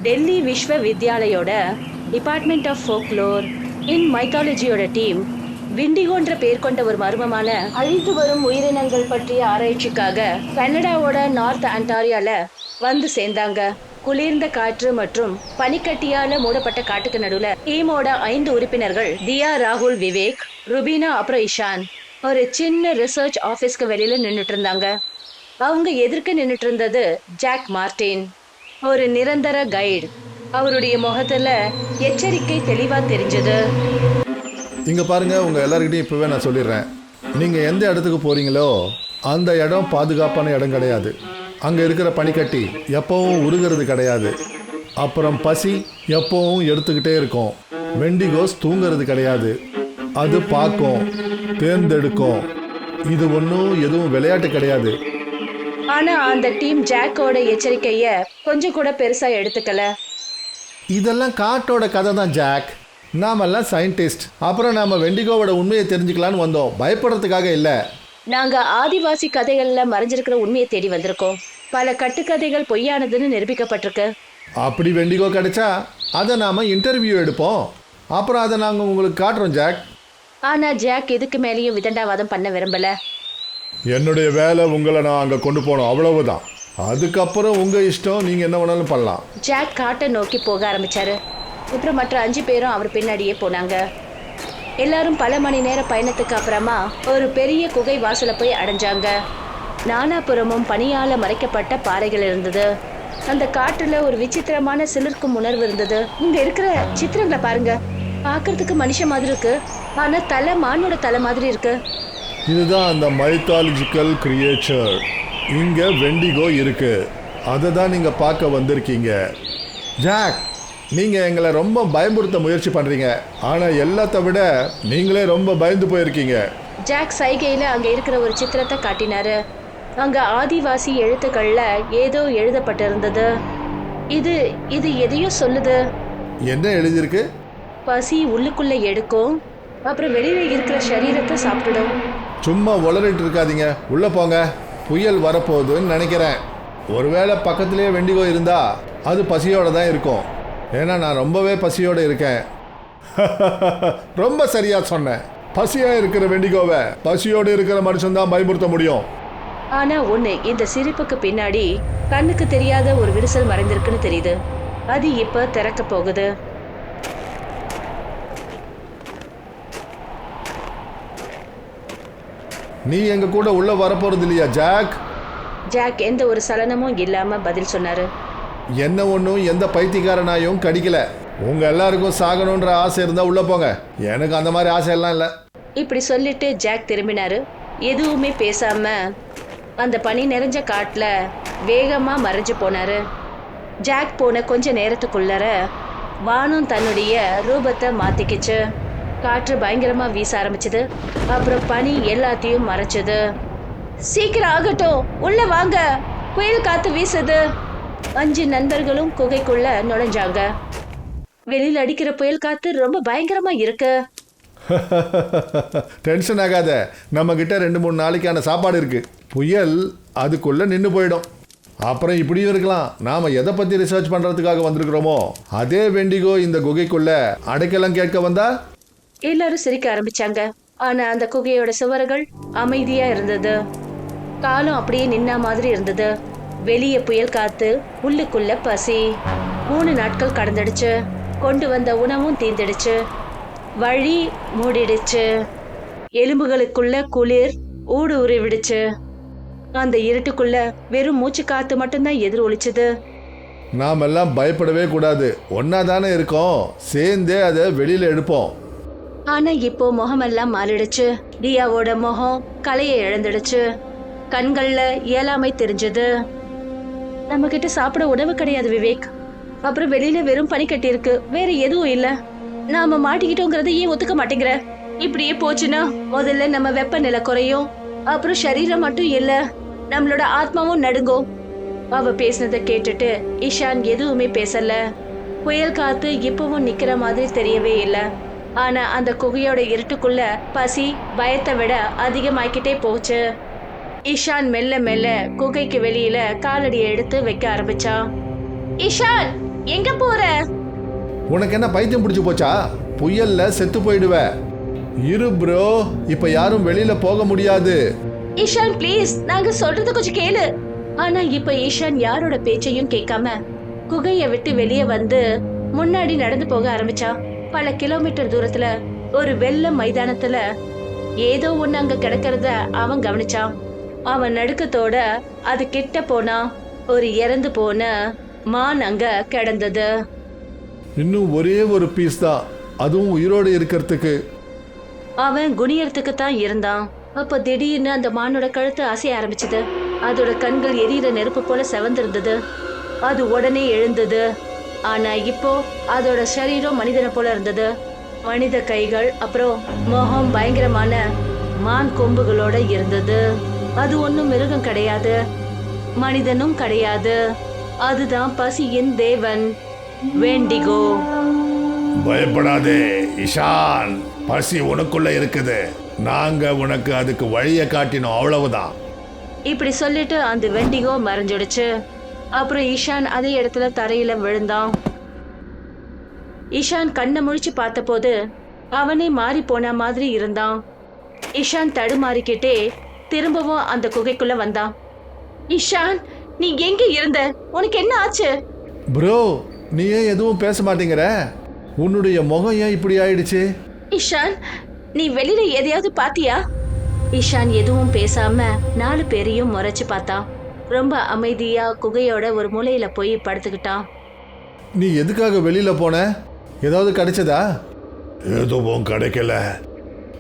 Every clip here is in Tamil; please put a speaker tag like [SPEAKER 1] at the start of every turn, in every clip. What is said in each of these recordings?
[SPEAKER 1] டெல்லி விஸ்வவித்யாலயோட டிபார்ட்மெண்ட் ஆஃப் ஃபோக்லோர் இன் மைத்தாலஜியோட டீம் விண்டிகோன்ற பேர் கொண்ட ஒரு மர்மமான அழிந்து வரும் உயிரினங்கள் பற்றிய ஆராய்ச்சிக்காக கனடாவோட நார்த் அண்டாரியால வந்து சேர்ந்தாங்க. குளிர்ந்த காற்று மற்றும் பனிக்கட்டியால மூடப்பட்ட காட்டுக்கு நடுவுல டீமோட 5 உறுப்பினர்கள் தியா, ராகுல், விவேக், ருபீனா அப்புறம் இஷான் ஒரு சின்ன ரிசர்ச் ஆபீஸ்க்கு வெளியில நின்னுட்டு இருந்தாங்க. அவங்க எதிர்க்க நின்னுட்டு இருந்தது ஜாக் மார்டின், ஒரு நிரந்தர கைடு. அவருடைய முகத்துல எச்சரிக்கை தெளிவா தெரிஞ்சது.
[SPEAKER 2] இங்க பாருங்க, உங்க எல்லாருக்கிட்டையும் இப்பவே நான் சொல்லிடுறேன், நீங்க எந்த இடத்துக்கு போறீங்களோ அந்த இடம் பாதுகாப்பான இடம் கிடையாது. அங்க இருக்கிற பனிக்கட்டி எப்பவும் உருகிறது கிடையாது. அப்புறம் பசி எப்பவும் எடுத்துக்கிட்டே இருக்கும். வெண்டிகோஸ் தூங்கிறது கிடையாது. அது பார்க்கும், தேர்ந்தெடுக்கும். இது ஒன்றும் எதுவும் விளையாட்டு கிடையாது.
[SPEAKER 1] ஆனா அந்த டீம் ஜாக்கோட எச்சரிக்கைய கொஞ்சம் கூட பெருசா எடுத்துக்கல.
[SPEAKER 2] இதெல்லாம் காட்டோட கதை தான் ஜாக். நாமெல்லாம் சயின்டிஸ்ட். அப்புறம் நாம வெண்டிகோவோட உண்மையை தெரிஞ்சுக்கலான்னு வந்தோம், பயப்படுறதுக்காக இல்லை.
[SPEAKER 1] நாங்க ஆதிவாசி கதைகள்ல மறைஞ்சிருக்கிற உண்மையை தேடி வந்திருக்கோம். பல கட்டுக்கதைகள் பொய்யானதுன்னு நிரூபிக்கப்பட்டிருக்கு.
[SPEAKER 2] அப்படி வெண்டிகோ கிடைச்சா அதை நாம இன்டர்வியூ எடுப்போம். அப்புறம் அதை நாங்கள் உங்களுக்கு காட்டுறோம் ஜாக்.
[SPEAKER 1] ஆனா ஜாக் இதுக்கு மேலேயும் விதண்டாவாதம் பண்ண விரும்பல.
[SPEAKER 2] என்னுடைய வேலை உங்களை நான் அங்கே கொண்டு போனோம், அவ்வளவுதான். அதுக்கப்புறம் உங்கள் இஷ்டம், நீங்கள் என்ன வேணாலும் பண்ணலாம்.
[SPEAKER 1] ஜாக் காட்டை நோக்கி போக ஆரம்பிச்சாரு. அப்புறம் மற்ற 5 பேரும் அவர் பின்னாடியே போனாங்க. எல்லாரும் பல மணி நேர பயணத்துக்கு அப்புறமா ஒரு பெரிய குகை வாசல போய் அடைஞ்சாங்க. நானாபுரமும் பனியால மறைக்கப்பட்ட பாறைகள் இருந்தது. அந்த காட்டுல ஒரு விசித்திரமான சிலிர்க்கும் உணர்வு இருந்தது. இங்க இருக்கிற சித்திரங்களை பாருங்க, பார்க்கறதுக்கு மனுஷ மாதிரி இருக்கு, ஆனா தலை மானோட தலை மாதிரி இருக்கு.
[SPEAKER 2] இதுதான் அந்த மைத்தாலஜிக்கல் கிரியேச்சர். இங்க வெண்டிகோ இருக்கு, அதை தான் நீங்க பார்க்க வந்திருக்கீங்க. ஜாக், நீங்க எங்களை ரொம்ப பயமுறுத்த முயற்சி பண்றீங்க, ஆனா எல்லாத்த விட நீங்களே ரொம்ப பயந்து போயிருக்கீங்க.
[SPEAKER 1] ஜாக் சைகையில அங்க இருக்கிற ஒரு சித்திரத்தை காட்டினாரு. அங்க ஆதிவாசி எழுத்துக்கள்ல ஏதோ எழுதப்பட்டிருந்தது. இது இது எதையோ சொல்லுது.
[SPEAKER 2] என்ன எழுதியிருக்கு?
[SPEAKER 1] பசி உள்ளுக்குள்ள எடுக்கும், அப்புறம் வெளியில இருக்கிற சரீரத்தை சாப்பிட்டுடும்.
[SPEAKER 2] சும்மா உளறிட்டு இருக்காதீங்க, உள்ள போங்க. புயல் வரப்போகுதுன்னு நினைக்கிறேன். ஒருவேளை பக்கத்திலேயே வெண்டிகோ இருந்தா அது பசியோட தான் இருக்கும். ஏன்னா நான் ரொம்பவே பசியோட இருக்கேன். ரொம்ப சரியா சொன்னேன். பசியா இருக்கிற வெண்டிகோவை பசியோடு இருக்கிற மனுஷன் தான் பயமுறுத்த முடியும்.
[SPEAKER 1] ஆனா ஒண்ணு, இந்த சிரிப்புக்கு பின்னாடி கண்ணுக்கு தெரியாத ஒரு விரிசல் மறைந்திருக்குன்னு தெரியுது. அது இப்ப திறக்க போகுது.
[SPEAKER 2] நீ எங்க கூட உள்ள வரப்போறது இல்லையா ஜாக்?
[SPEAKER 1] ஜாக் எந்த ஒரு சலனமும் இல்லாம பதில் சொன்னாரு.
[SPEAKER 2] என்ன ஒன்றும் எந்த பைத்தியக்காரனாயும் கடிக்கல. உங்க எல்லாருக்கும் சாகணுன்ற ஆசை இருந்தா உள்ள போங்க, எனக்கு அந்த மாதிரி ஆசை எல்லாம் இல்லை.
[SPEAKER 1] இப்படி சொல்லிட்டு ஜாக் திரும்பினாரு. எதுவுமே பேசாம அந்த பனி நிறைஞ்ச காட்டுல வேகமா மறைஞ்சு போனாரு. ஜாக் போன கொஞ்ச நேரத்துக்குள்ளர வானம் தன்னுடைய ரூபத்தை மாத்திக்கிச்சு. காற்று பயங்கரமா வீச ஆரம்பிச்சது. அப்புறம் பனி எல்லாத்தையும் மறைச்சது. சீக்கிரம் ஆகட்டும், உள்ள வாங்க, புயல் காத்து வீசுது. 5 நண்பர்களும் குகைக்குள்ள நுழைஞ்சாங்க. வெளியில அடிக்கிற புயல் காத்து ரொம்ப பயங்கரமா இருக்கு.
[SPEAKER 2] டென்ஷன் ஆகாத, நம்ம கிட்ட 2-3 நாளைக்கான சாப்பாடு இருக்கு. புயல் அதுக்குள்ள நின்று போயிடும். அப்புறம் இப்படியும் இருக்கலாம், நாம எதை பத்தி ரிசர்ச் பண்றதுக்காக வந்திருக்கிறோமோ அதே வெண்டிகோ இந்த குகைக்குள்ள அடைக்கலம் கேட்க வந்தா.
[SPEAKER 1] எல்லாரும் சிரிக்க ஆரம்பிச்சாங்க. ஆனா அந்த குகையோட சுவர்கள் அமைதியா இருந்தது. காலம் அப்படியே நின்ன மாதிரி இருந்தது. வெளியே புயல் காத்து, உள்ளுக்குள்ள பசி. 3 நாட்கள் கடந்துடுச்சு. கொண்டு வந்த உணவும் தீர்ந்துடுச்சு. வழி மூடிடுச்சு. எலும்புகளுக்குள்ள குளிர் ஊடு உருவிடுச்சு. அந்த இருட்டுக்குள்ள வெறும் மூச்சு காத்து மட்டும்தான் எதிர் ஒலிச்சுது.
[SPEAKER 2] நாமெல்லாம் பயப்படவே கூடாது, ஒன்னா தானே இருக்கோம், சேர்ந்தே அதை வெளியில எடுப்போம்.
[SPEAKER 1] ஆனா இப்போ முகமெல்லாம் மாறிடுச்சு. தியாவோட முகம் கலையை இழந்துடுச்சு. கண்கள்ல இயலாமை தெரிஞ்சது. நம்ம கிட்ட சாப்பிட உணவு கிடையாது விவேக். அப்புறம் வெளியில வெறும் பனி கட்டி இருக்கு, வேற எதுவும் இல்ல. நாம மாட்டிக்கிட்டோங்கிறத ஏன் ஒத்துக்க மாட்டேங்கிற? இப்படியே போச்சுன்னா முதல்ல நம்ம வெப்பநிலை குறையும். அப்புறம் சரீரம் மட்டும் இல்ல, நம்மளோட ஆத்மாவும் நடுங்கும். அவ பேசினதை கேட்டுட்டு இஷான் எதுவுமே பேசல. புயல் காத்து இப்பவும் நிக்கிற மாதிரி தெரியவே இல்லை. ஆனா அந்த குகையோட இருட்டுக்குள்ள பசி பயத்தை விட அதிகமாக்கிட்டே போச்சு. இஷான் மெல்ல மெல்ல குகைக்கு வெளியில காலடியை எடுத்து வைக்க ஆரம்பிச்சான். இஷான், எங்க போற?
[SPEAKER 2] உனக்கு என்ன பைத்தியம் பிடிச்சு போச்சா? புயல்ல செத்து போயிடுவ. இரு ப்ரோ, இப்ப யாரும் வெளியில போக முடியாது.
[SPEAKER 1] ஈஷான் ப்ளீஸ், நாங்க சொல்றது கொஞ்சம் கேளு. ஆனா இப்ப ஈஷான் யாரோட பேச்சையும் கேட்காம குகையை விட்டு வெளியே வந்து முன்னாடி நடந்து போக ஆரம்பிச்சான். பல கிலோமீட்டர் தூரத்துல ஒரு வெள்ள மைதானத்துல ஏதோ ஒண்ணு அங்க கிடக்கிறத அவன் கவனிச்சான். அவன் நடுக்கத்தோட அது கிட்ட போனா ஒரு இறந்து போன மான் அங்க கிடந்தது.
[SPEAKER 2] இன்னும் ஒரே ஒரு பீஸ் தான், அதுவும் உயிரோடு இருக்கிறதுக்கு.
[SPEAKER 1] அவன் குனியறதுக்கு தான் இருந்தான். அப்ப திடீர்னு அந்த மானோட கழுத்து அசைய ஆரம்பிச்சது. அதோட கண்கள் எரியிற நெருப்பு போல செவந்திருந்தது. அது உடனே எழுந்தது. ஆனா இப்போ அதோட சரீரம் மனிதனை போல இருந்தது. மனித கைகள், அப்புறம் முகம் பயங்கரமான மான் கொம்புகளோட இருந்தது. அது ஒன்னும் மிருகம் கிடையாது, மனிதனும் கிடையாது. அதுதான் பசியின் தேவன், வெண்டிகோ.
[SPEAKER 2] பயப்படாதே இஷான், பசி உனக்குள்ள இருக்குது. நாங்க உனக்கு அதுக்கு வழியை காட்டினோம், அவ்வளவுதான்.
[SPEAKER 1] இப்படி சொல்லிட்டு அந்த வெண்டிகோ மறைஞ்சிடுச்சு. அப்புறம் ஈஷான் அதே இடத்துல தரையில விழுந்தான். ஈஷான் கண்ணை முழிச்சு பார்த்தபோது அவனே மாறி போன மாதிரி இருந்தான். ஈஷான் தடுமாறிக்கிட்டே திரும்பவும் அந்த குகைக்குள்ள வந்தான். ஈஷான், நீ எங்க இருந்த? உனக்கு என்ன ஆச்சு?
[SPEAKER 2] ப்ரோ, நீ ஏன் எதுவும் பேச மாட்டேங்கிற? உன்னுடைய முகம் ஏன் இப்படி ஆயிடுச்சு?
[SPEAKER 1] ஈஷான், நீ வெளியில எதையாவது பாத்தியா? ஈஷான் எதுவும் பேசாம 4 பேரையும் முறைச்சு பார்த்தான். ரொம்ப அமைதியா குகையோட ஒரு மூலையில போய் படுத்துக்கிட்டான்.
[SPEAKER 2] நீ எதுக்காக வெளியில போன? ஏதாவது கிடைச்சதா? எதுவும் கிடைக்கல.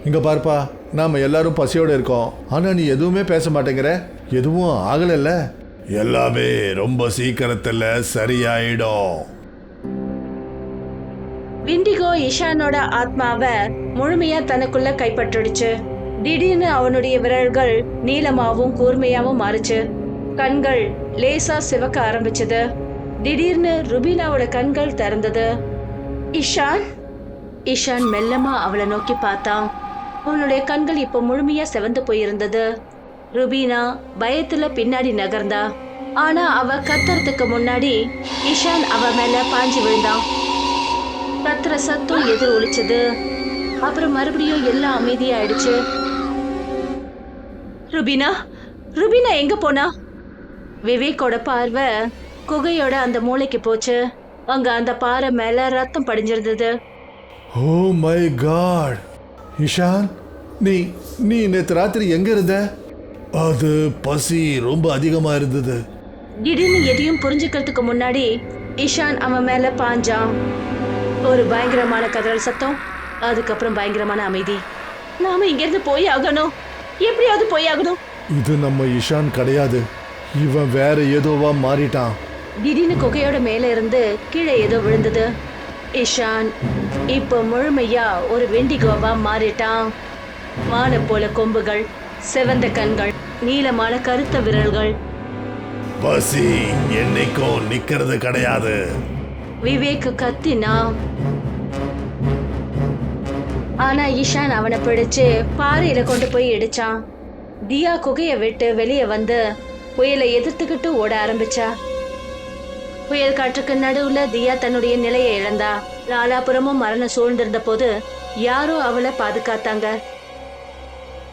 [SPEAKER 2] இங்க பார்ப்பா, நாம எல்லாரும் பசியோட இருக்கோம். ஆனா நீ எதுவுமே பேச மாட்டேங்கிற. எதுவும் ஆகலைல்ல? எல்லாமே ரொம்ப சீக்கிரத்துல சரியாயிடும்.
[SPEAKER 1] விண்டிகோ ஈஷானோட ஆத்மாவை முழுமையா தனக்குள்ள கைப்பற்றிடுச்சு. திடீர்னு அவனுடைய விரல்கள் நீளமாவும் கூர்மையாவும் மாறுச்சு. கண்கள் லேசா சிவக்க ஆரம்பிச்சது. திடீர்னு ருபீனாவோட கண்கள் திறந்தது. ஈஷான், ஈஷான் மெல்லமா அவளை நோக்கி பார்த்தான். அவனுடைய கண்கள் இப்போ முழுமையா செவந்து போயிருந்தது. ருபீனா பயத்துல பின்னாடி நகர்ந்தா. ஆனா அவ கத்துறதுக்கு முன்னாடி ஈஷான் அவ மேல பாஞ்சு விழுந்தான். கத்துற சத்தம் எதிர் ஒலிச்சது. அப்புறம் மறுபடியும் எல்லாம் அமைதியாயிடுச்சு. ருபீனா, ருபீனா எங்க போனா? விவேக்கோட பார்வை குகையோட அந்த மூளைக்கு போச்சு. அங்க அந்த பாறை மேல ரத்தம் படிஞ்சிருந்தது.
[SPEAKER 2] Oh my god! இஷான், நீ நேற்று ராத்திரி எங்க இருந்த? அது பசி ரொம்ப அதிகமா இருந்தது.
[SPEAKER 1] திடீர்னு எதையும் புரிஞ்சுக்கிறதுக்கு முன்னாடி ஈஷான் அவன் மேல பாஞ்சான். ஒரு பயங்கரமான கதறல் சத்தம், அதுக்கப்புறம் பயங்கரமான அமைதி. நாம இங்க இருந்து போய் ஆகணும், எப்படியாவது போய் ஆகணும்.
[SPEAKER 2] இது நம்ம இஷான் கிடையாது, இவன் வேற ஏதோவா மாறிட்டான்.
[SPEAKER 1] திடீர்னு குகையோட மேல இருந்து கீழே ஏதோ விழுந்தது. ஈஷான் இப்போ முழுமையா ஒரு வெண்டிகோவா மாறிட்டான். மான போல கொம்புகள், செவந்த கண்கள், நீளமான கருத்த விரல்கள்.
[SPEAKER 2] பசி என்னைக்கும் நிக்கிறது கிடையாது.
[SPEAKER 1] விவேக் கத்தினா. ஆனா ஈஷான் அவனை பிடிச்சு பாறையில கொண்டு போய் இடிச்சான். தியா குகையை விட்டு வெளியே வந்து புயலை எதிர்த்துக்கிட்டு ஓட ஆரம்பிச்சா. புயல் காற்றுக்கு நடுவுல தியா தன்னுடைய நிலையை இழந்தா. நாலாபுரமும் மரணம் சூழ்ந்திருந்த போது யாரோ அவளை பாதுகாத்தாங்க.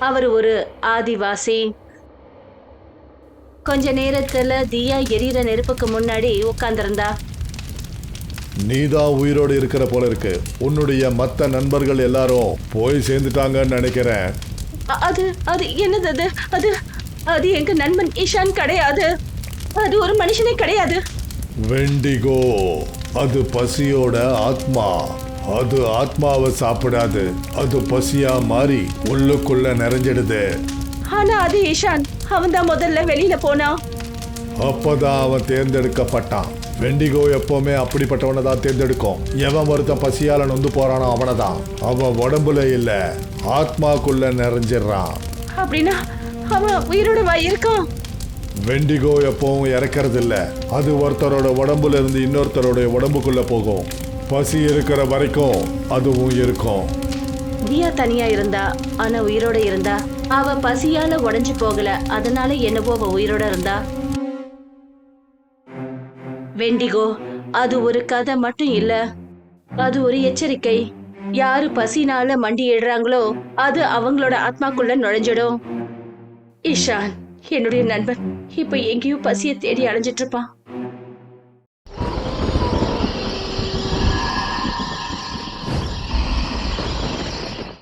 [SPEAKER 1] அவர் ஒரு ஆதிவாசி. கொஞ்ச நேரத்துல தியா எரியிற நெருப்புக்கு முன்னாடி உட்கார்ந்திருந்தா.
[SPEAKER 2] நீதான் உயிரோடு இருக்கிற போல இருக்கு. உன்னுடைய மற்ற நண்பர்கள் எல்லாரும் போய் சேர்ந்துட்டாங்கன்னு நினைக்கிறேன்.
[SPEAKER 1] அது அது என்னது? அது அது அது எங்க நண்பன் ஈஷான் கிடையாது. அது ஒரு மனுஷனே கிடையாது.
[SPEAKER 2] வெண்டிகோ, அது பசியோட ஆத்மா. அது ஆத்மாவை சாப்பிடாது, அது பசியா மாறி உள்ளுக்குள்ள நிறைஞ்சிடுது.
[SPEAKER 1] ஆனா அது ஈஷான், அவன் தான் முதல்ல வெளியில போனான்.
[SPEAKER 2] அப்பதான் அவன் தேர்ந்தெடுக்கப்பட்டான். வெண்டிகோ எப்பவுமே அப்படிப்பட்டவனை தான் தேர்ந்தெடுக்கும். எவன் ஒருத்தன் பசியால நொந்து போறானோ அவனை தான். அவன் உடம்புல இல்ல, ஆத்மாக்குள்ள நிறைஞ்சிடறான்.
[SPEAKER 1] அப்படின்னா அவன் உயிரோட இருக்கான்.
[SPEAKER 2] வெண்டிகோ எப்பவும் இறக்கிறது இல்ல, அது ஒருத்தரோட உடம்புல இருந்து இன்னொருத்தரோட உடம்புக்குள்ள போகும். பசி இருக்கிற வரைக்கும் அதுவும் இருக்கும்.
[SPEAKER 1] தியா தனியா இருந்தா, ஆனா உயிரோட இருந்தா. அவ பசியால உடைஞ்சு போகல, அதனால என்னவோ அவ உயிரோட இருந்தா. வெண்டிகோ அது ஒரு கதை மட்டும் இல்ல, அது ஒரு எச்சரிக்கை. யாரு பசினால மண்டியிடுறாங்களோ அது அவங்களோட ஆத்மாக்குள்ள நுழைஞ்சிடும். இஷான், என்னுடைய நண்பன், இப்ப எங்கேயும் பசியை தேடி அலைஞ்சிட்டு இருப்பான்.